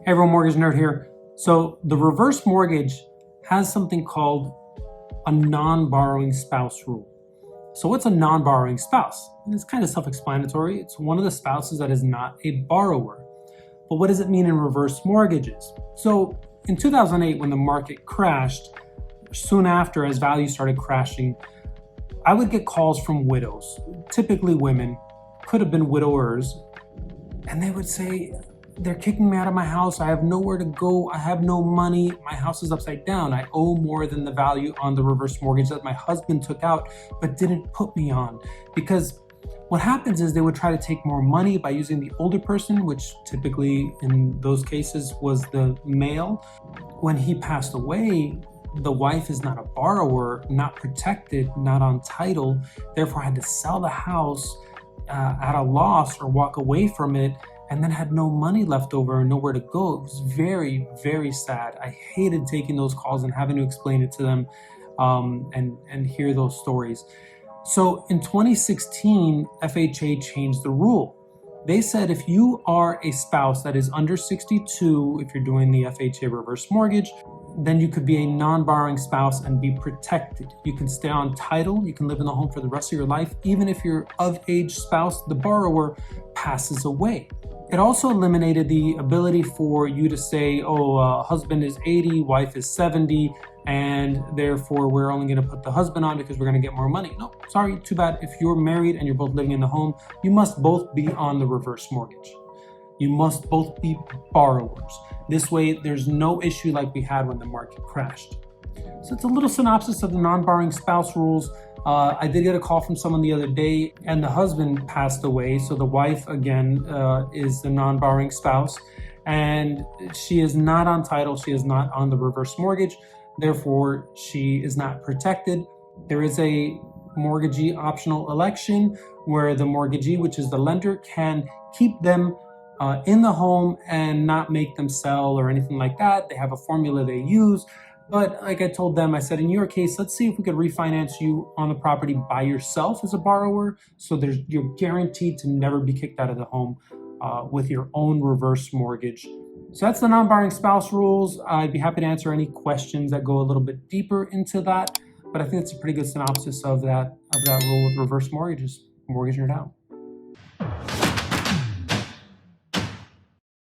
Hey everyone, Mortgage Nerd here. So the reverse mortgage has something called a non-borrowing spouse rule. So what's a non-borrowing spouse? And it's kind of self-explanatory. It's one of the spouses that is not a borrower. But what does it mean in reverse mortgages? So in 2008, when the market crashed, soon after as values started crashing, I would get calls from widows, typically women, could have been widowers, and they would say, they're kicking me out of my house. I have nowhere to go. I have no money. My house is upside down. I owe more than the value on the reverse mortgage that my husband took out, but didn't put me on. Because what happens is they would try to take more money by using the older person, which typically in those cases was the male. When he passed away, the wife is not a borrower, not protected, not on title, therefore had to sell the house at a loss or walk away from it, and then had no money left over and nowhere to go. It was very, very sad. I hated taking those calls and having to explain it to them and hear those stories. So in 2016, FHA changed the rule. They said if you are a spouse that is under 62, if you're doing the FHA reverse mortgage, then you could be a non-borrowing spouse and be protected. You can stay on title, you can live in the home for the rest of your life, even if your of-age spouse, the borrower, passes away. It also eliminated the ability for you to say, husband is 80, wife is 70, and therefore we're only gonna put the husband on because we're gonna get more money. No, sorry, too bad. If you're married and you're both living in the home, you must both be on the reverse mortgage. You must both be borrowers. This way, there's no issue like we had when the market crashed. So it's a little synopsis of the non-borrowing spouse rules. I did get a call from someone the other day, and the husband passed away. So the wife, again, is the non-borrowing spouse, and she is not on title. She is not on the reverse mortgage. Therefore, she is not protected. There is a mortgagee optional election where the mortgagee, which is the lender, can keep them in the home and not make them sell or anything like that. They have a formula they use. But like I told them, I said, in your case, let's see if we could refinance you on the property by yourself as a borrower. So you're guaranteed to never be kicked out of the home with your own reverse mortgage. So that's the non-borrowing spouse rules. I'd be happy to answer any questions that go a little bit deeper into that. But I think it's a pretty good synopsis of that rule with reverse mortgages. Mortgage Nerd out.